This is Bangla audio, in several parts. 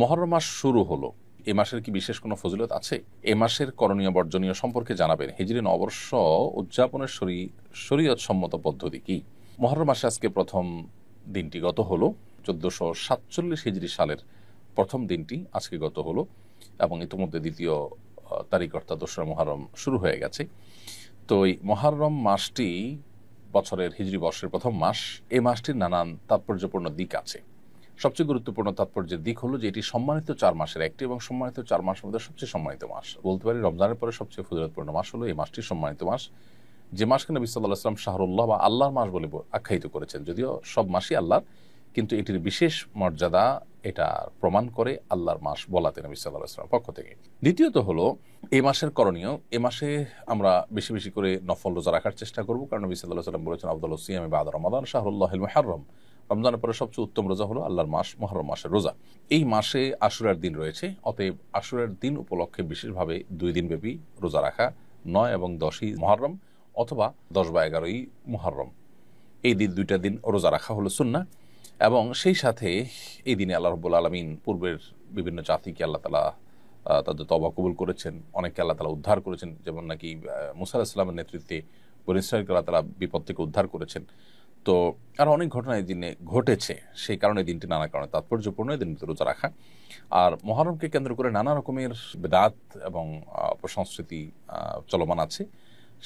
মুহররম মাস শুরু হলো, এ মাসের কি বিশেষ কোনো ফজিলত আছে? এ মাসের করণীয় বর্জনীয় সম্পর্কে জানাবেন। হিজরি নববর্ষ উদযাপনের শরীয়ত সম্মত পদ্ধতি কি? মুহররম মাসে আজকে প্রথম দিনটি গত হলো। 1447 হিজরি সালের প্রথম দিনটি আজকে গত হলো এবং ইতিমধ্যে দ্বিতীয় তারিখ অর্থাৎ 2রা মুহররম শুরু হয়ে গেছে। তো এই মুহররম মাসটি বছরের হিজরি বর্ষের প্রথম মাস। এই মাসটির নানান তাৎপর্যপূর্ণ দিক আছে। সবচেয়ে গুরুত্বপূর্ণ তাৎপর্যের দিক হলো যে এটি সম্মানিত 4 মাসের একটি এবং সম্মানিত 4 মাসের মধ্যে সবচেয়ে সম্মানিত মাস। বলতে পারি রমজানের পরে সবচেয়ে ফজিলতপূর্ণ মাস হলো এই মাসটি, সম্মানিত মাস। যে মাসকে নবী সাল্লাল্লাহু আলাইহি ওয়াসাল্লাম শাহরুল্লাহ বা আল্লাহর মাস বলে আখ্যায়িত করেছেন। যদিও সব মাসই আল্লাহর, কিন্তু এটির বিশেষ মর্যাদা এটা প্রমাণ করে আল্লাহর মাস বলাতে নবী সাল্লাল্লাহু আলাইহি ওয়াসাল্লাম পক্ষ থেকে। দ্বিতীয়ত হলো এই মাসের করণীয়। এ মাসে আমরা বেশি বেশি করে নফল রোজা রাখার চেষ্টা করব, কারণ নবী সাল্লাল্লাহু আলাইহি ওয়াসাল্লাম বলেছেন আফদালুস সিয়ামি বা'দা রমাদান শাহরুল্লাহিল মুহররম। রমজানের পরে সবচেয়ে উত্তম রোজা হলো আল্লাহর মাস মুহররম মাসের রোজা। এই মাসে আশুরার দিন রয়েছে, অতএব আশুরার দিন উপলক্ষে বিশেষভাবে 2 দিন ব্যাপী রোজা রাখা, 9 এবং 10ই মুহররম অথবা 10 বা 11ই মুহররম, এই দিন 2টা দিন রোজা রাখা হলো সুন্নাহ। এবং সেই সাথে এই দিনে আল্লাহ রাব্বুল আলামিন পূর্বের বিভিন্ন জাতিকে আল্লাহ তাআলা তাদের তওবা কবুল করেছেন, অনেককে আল্লাহ তাআলা উদ্ধার করেছেন, যেমন নাকি মুসা আলাইহিস সালামের নেতৃত্বে বনী ইসরাঈলকে আল্লাহ তাআলা বিপদ থেকে উদ্ধার করেছেন। তো আরও অনেক ঘটনা এই দিনে ঘটেছে, সেই কারণে দিনটি নানা কারণে তাৎপর্যপূর্ণ, এই দিনটি রোজা রাখা। আর মুহররমকে কেন্দ্র করে নানা রকমের বিদআত এবং অপসংস্কৃতি চলমান আছে,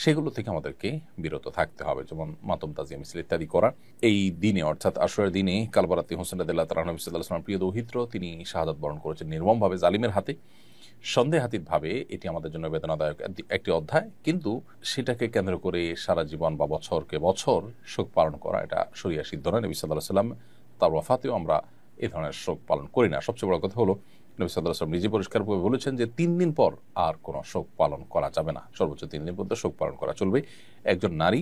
সেগুলো থেকে আমাদেরকে বিরত থাকতে হবে, যেমন মাতম তাজিয়া মিছিল ইত্যাদি করা। এই দিনে অর্থাৎ আশুরার দিনে কালবারাতি হোসেন রাদিয়াল্লাহু তাআলা নবী সাল্লাল্লাহু আলাইহি ওয়াসাল্লাম প্রিয় দৌহিত্র, তিনি শাহাদাত বরণ করেছেন নির্মমভাবে জালিমের হাতে। সন্দেহাতীতভাবে এটি আমাদের জন্য বেদনাদায়ক একটি অধ্যায়, কিন্তু সেটাকে কেন্দ্র করে সারা জীবন বা বছরকে বছর শোক পালন করা এটা শরিয়া সিদ্ধ নয়। নবী সাল্লাল্লাহু আলাইহি ওয়াসাল্লাম তার ওয়াফাতেও আমরা এই ধরনের শোক পালন করি না। সবচেয়ে বড় কথা হলো নবী সাল্লাল্লাহু আলাইহি ওয়াসাল্লাম নিজে পরিষ্কারভাবে বলেছেন যে 3 দিন পর আর কোনো শোক পালন করা যাবে না, সর্বোচ্চ 3 দিন পর্যন্ত শোক পালন করা চলবে। একজন নারী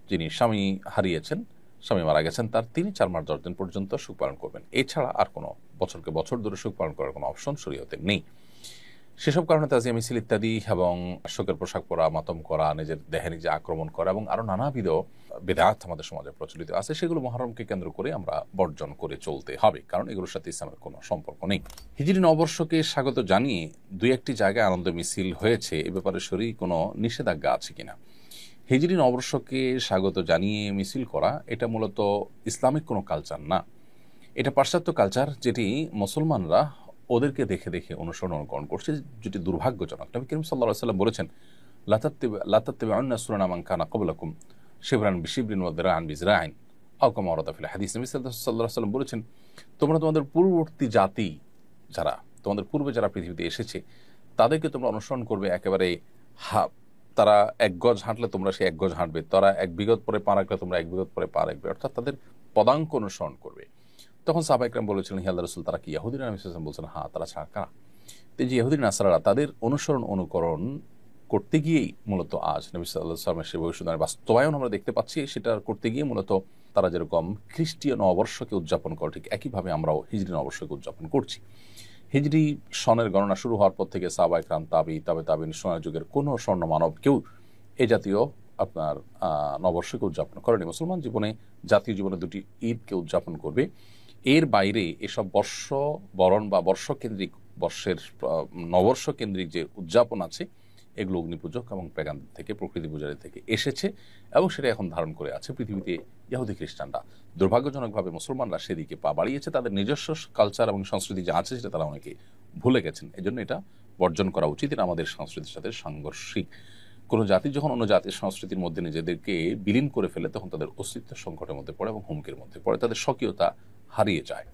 যিনি স্বামী হারিয়েছেন, স্বামী মারা গেছেন, তিনি 4 মাস 10 দিন পর্যন্ত শোক পালন করবেন। এছাড়া আর কোনো বছরকে বছর ধরে শোক পালন করার কোনো অপশন শরীয়তে নেই। সেসব কারণে তাজিয়া মিছিল ইত্যাদি এবং শোকের পোশাক পরা, মাতম করা, নিজের দেহে নিজে আক্রমণ করা এবং আরো নানাবিধ বিদআত আমাদের সমাজে প্রচলিত আছে, সেগুলো মুহররমকে কেন্দ্র করে আমরা বর্জন করে চলতে হবে, কারণ এগুলোর সাথে ইসলামের কোনো সম্পর্ক নেই। হিজরি নববর্ষকে স্বাগত জানিয়ে 2-1টি জায়গায় আনন্দ মিছিল হয়েছে, এ ব্যাপারে শরীয়তে কোনো নিষেধাজ্ঞা আছে কিনা? হিজরি নববর্ষকে স্বাগত জানিয়ে মিছিল করা এটা মূলত ইসলামিক কোনো কালচার না, এটা পাশ্চাত্য কালচার, যেটি মুসলমানরা ওদেরকে দেখে দেখে অনুকরণ করছে, যেটি দুর্ভাগ্যজনক। নবী করিম সাল্লাল্লাহু আলাইহি ওয়াসাল্লাম বলেছেন লা তাত্তাবিউন্না সুনানা মান কানা ক্বাবলাকুম শিবরান বিশিবরিন ওয়া দিরাআন বিযরাইন আও কামা ওয়ারাদা ফিল হাদিস। নবী সাল্লাল্লাহু আলাইহি ওয়াসাল্লাম বলেছেন, তোমরা তোমাদের পূর্ববর্তী জাতি যারা, তোমাদের পূর্বে যারা পৃথিবীতে এসেছে, তাদেরকে তোমরা অনুসরণ করবে একেবারে তারা 1 গজ হাঁটলে তোমরা সেই 1 গজ হাঁটবে, তারা 1 বিঘত পরে পা রাখলে তোমরা 1 বিঘত পরে পা রাখবে, অর্থাৎ তাদের পদাঙ্ক অনুসরণ করবে। তখন সাহাবা ইকরাম বলেছিলেন, হে আল্লাহর রাসূল, তারা কি ইহুদিরা? নবী সাল্লাল্লাহু আলাইহি ওয়াসাল্লাম বলছেন, হ্যাঁ, তারা ছাড়া কারা? তো যে ইহুদি নাসারারা তাদের অনুকরণ করতে গিয়েই মূলত আজ নবী সাল্লাল্লাহু আলাইহি ওয়াসাল্লামের সেই ভবিষ্যদ্বাণীর বাস্তবায়ন আমরা দেখতে পাচ্ছি। সেটা করতে গিয়ে মূলত তারা যেরকম খ্রিস্টীয় নববর্ষকে উদযাপন করে, ঠিক একইভাবে আমরাও হিজরি নববর্ষকে উদযাপন করছি। হিজরি সনের গণনা শুরু হওয়ার পর থেকে সাহাবা ইকরাম, তাবেঈন, সোনার যুগের কোনো স্বর্ণ মানব কেউ এই জাতীয় আপনার নববর্ষকে উদযাপন করেনি। মুসলমান জীবনে, জাতীয় জীবনে 2টি ঈদকে উদযাপন করবে। এর বাইরে এসব বর্ষ বরণ বা বর্ষকেন্দ্রিক, বর্ষের নববর্ষ কেন্দ্রিক যে উদযাপন আছে, এগুলো অগ্নিপূজক এবং পেগান থেকে, প্রকৃতি পূজারী থেকে এসেছে এবং সেটা এখন ধারণ করে আছে পৃথিবীতে ইহুদি খ্রিস্টানরা। দুর্ভাগ্যজনকভাবে মুসলমানরা সেদিকে পা বাড়িয়েছে, তাদের নিজস্ব কালচার এবং সংস্কৃতি যা আছে সেটা তারা অনেকে ভুলে গেছেন। এজন্য এটা বর্জন করা উচিত, এটা আমাদের সংস্কৃতির সাথে সাংঘর্ষিক। কোনো জাতি যখন অন্য জাতির সংস্কৃতির মধ্যে নিজেদেরকে বিলীন করে ফেলে, তখন তাদের অস্তিত্ব সংকটের মধ্যে পড়ে এবং হুমকির মধ্যে পড়ে, তাদের স্বকীয়তা হারিয়ে যায়।